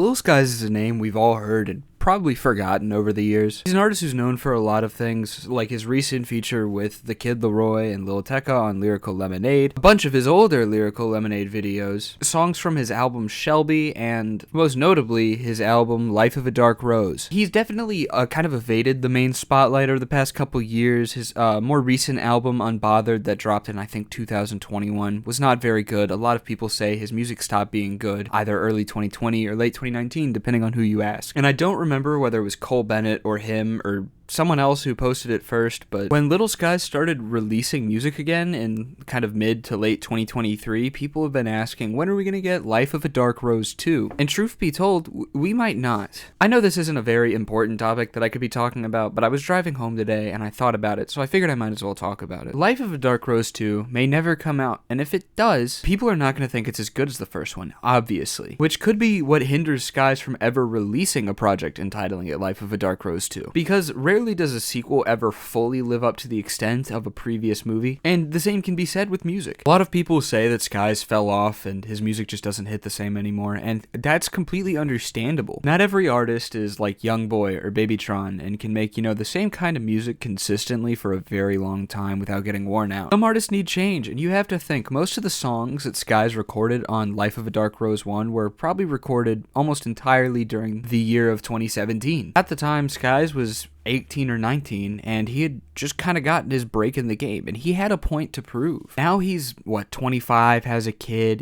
Lil Skies is a name we've all heard and probably forgotten over the years. He's an artist who's known for a lot of things, like his recent feature with The Kid Leroy and Lil Tecca on Lyrical Lemonade, a bunch of his older Lyrical Lemonade videos, songs from his album Shelby, and most notably his album Life of a Dark Rose. He's definitely kind of evaded the main spotlight over the past couple years. His more recent album Unbothered that dropped in I think 2021 was not very good. A lot of people say his music stopped being good either early 2020 or late 2019 depending on who you ask. And I don't remember whether it was Cole Bennett or him or someone else who posted it first, but when Lil Skies started releasing music again in kind of mid to late 2023, people have been asking, when are we going to get Life of a Dark Rose 2? And truth be told, we might not. I know this isn't a very important topic that I could be talking about, but I was driving home today and I thought about it, so I figured I might as well talk about it. Life of a Dark Rose 2 may never come out, and if it does, people are not going to think it's as good as the first one, obviously, which could be what hinders Skies from ever releasing a project entitling it Life of a Dark Rose 2, because rarely does a sequel ever fully live up to the extent of a previous movie, and the same can be said with music. A lot of people say that Skies fell off and his music just doesn't hit the same anymore, and that's completely understandable. Not every artist is like Youngboy or Babytron and can make, the same kind of music consistently for a very long time without getting worn out. Some artists need change, and you have to think most of the songs that Skies recorded on Life of a Dark Rose 1 were probably recorded almost entirely during the year of 2017. At the time, Skies was 18 or 19, and he had just kind of gotten his break in the game, and he had a point to prove. Now he's, 25, has a kid,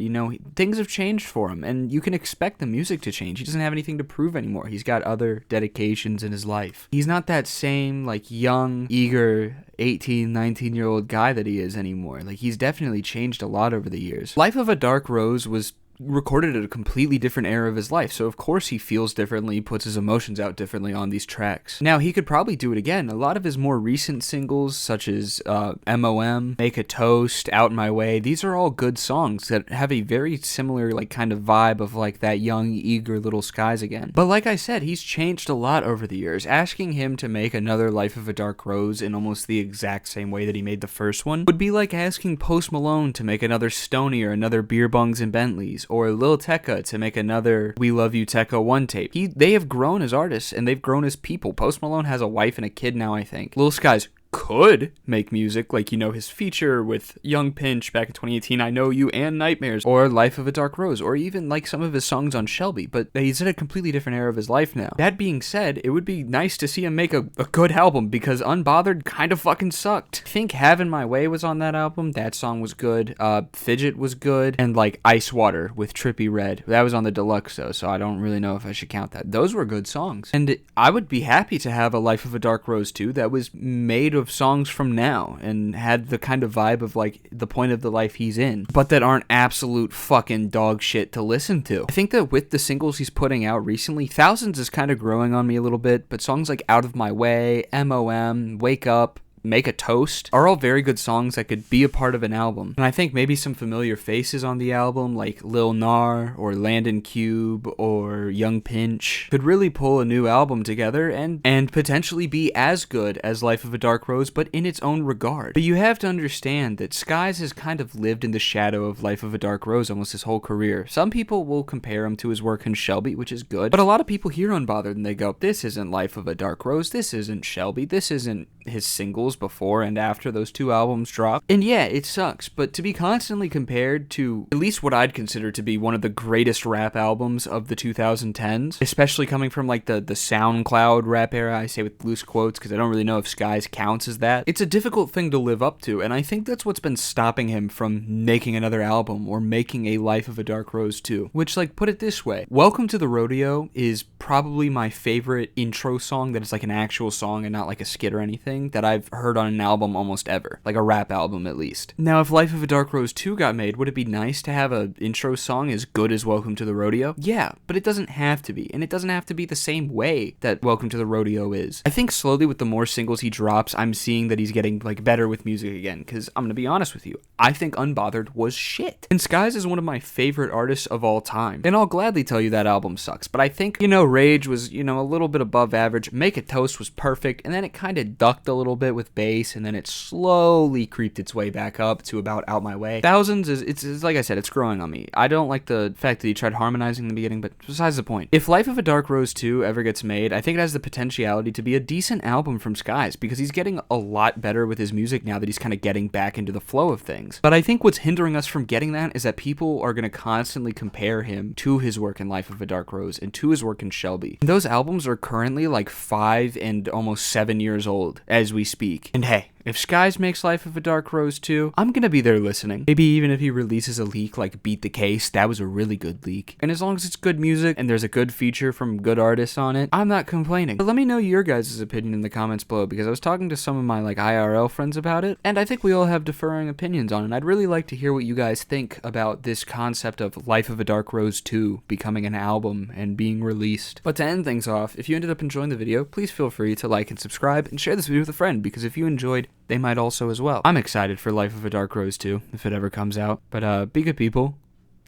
things have changed for him, and you can expect the music to change. He doesn't have anything to prove anymore. He's got other dedications in his life. He's not that same, young, eager, 18, 19-year-old guy that he is anymore. He's definitely changed a lot over the years. Life of a Dark Rose was recorded at a completely different era of his life, so of course he feels differently, puts his emotions out differently on these tracks. Now, he could probably do it again. A lot of his more recent singles, such as MOM, Make a Toast, Out My Way, these are all good songs that have a very similar, kind of vibe of, that young, eager Lil Skies again. But like I said, he's changed a lot over the years. Asking him to make another Life of a Dark Rose in almost the exact same way that he made the first one would be like asking Post Malone to make another Stoney or another Beer Bungs and Bentleys, or Lil Tecca to make another We Love You Tecca 1 tape. They have grown as artists, and they've grown as people. Post Malone has a wife and a kid now, I think. Lil Skies could make music, his feature with Young Pinch back in 2018, I Know You and Nightmares, or Life of a Dark Rose, or even some of his songs on Shelby, but he's in a completely different era of his life now. That being said, it would be nice to see him make a good album, because Unbothered kind of fucking sucked. I think Having My Way was on that album. That song was good. Fidget was good, and Ice Water with Trippie Redd. That was on the deluxe though, so I don't really know if I should count that. Those were good songs, and I would be happy to have a Life of a Dark Rose 2 that was made of songs from now and had the kind of vibe of the point of the life he's in, but that aren't absolute fucking dog shit to listen to. I think that with the singles he's putting out recently, Thousands is kind of growing on me a little bit, but songs like Out of My Way, MOM, Wake Up, Make a Toast are all very good songs that could be a part of an album. And I think maybe some familiar faces on the album, like Lil Nar or Landon Cube or Young Pinch, could really pull a new album together and potentially be as good as Life of a Dark Rose, but in its own regard. But you have to understand that Skies has kind of lived in the shadow of Life of a Dark Rose almost his whole career. Some people will compare him to his work in Shelby, which is good, but a lot of people hear Unbothered and they go, this isn't Life of a Dark Rose, this isn't Shelby, this isn't his singles before and after those two albums dropped. And yeah, it sucks, but to be constantly compared to at least what I'd consider to be one of the greatest rap albums of the 2010s, especially coming from the SoundCloud rap era, I say with loose quotes because I don't really know if Skies counts as that, it's a difficult thing to live up to, and I think that's what's been stopping him from making another album or making a Life of a Dark Rose 2, which put it this way, Welcome to the Rodeo is probably my favorite intro song that is an actual song and not a skit or anything that I've heard on an album almost ever, a rap album at least. Now, if Life of a Dark Rose 2 got made, would it be nice to have an intro song as good as Welcome to the Rodeo? Yeah, but it doesn't have to be, and it doesn't have to be the same way that Welcome to the Rodeo is. I think slowly with the more singles he drops, I'm seeing that he's getting better with music again, because I'm gonna be honest with you, I think Unbothered was shit. And Skies is one of my favorite artists of all time, and I'll gladly tell you that album sucks, but I think, Rage was, a little bit above average, Make a Toast was perfect, and then it kind of ducked a little bit with with bass, and then it slowly creeped its way back up to about Out My Way. Thousands it's like I said, it's growing on me. I don't like the fact that he tried harmonizing in the beginning, but besides the point. If Life of a Dark Rose 2 ever gets made, I think it has the potentiality to be a decent album from Skies, because he's getting a lot better with his music now that he's kind of getting back into the flow of things. But I think what's hindering us from getting that is that people are going to constantly compare him to his work in Life of a Dark Rose and to his work in Shelby. And those albums are currently like 5 and almost 7 years old as we speak. And hey, if Skies makes Life of a Dark Rose 2, I'm gonna be there listening. Maybe even if he releases a leak like Beat the Case, that was a really good leak. And as long as it's good music and there's a good feature from good artists on it, I'm not complaining. But let me know your guys' opinion in the comments below, because I was talking to some of my like IRL friends about it, and I think we all have differing opinions on it. I'd really like to hear what you guys think about this concept of Life of a Dark Rose 2 becoming an album and being released. But to end things off, if you ended up enjoying the video, please feel free to like and subscribe and share this video with a friend, because if you enjoyed, they might also as well. I'm excited for Life of a Dark Rose 2, if it ever comes out. But be good people,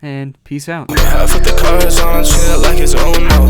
and peace out. I put the cars on, treat it like it's own.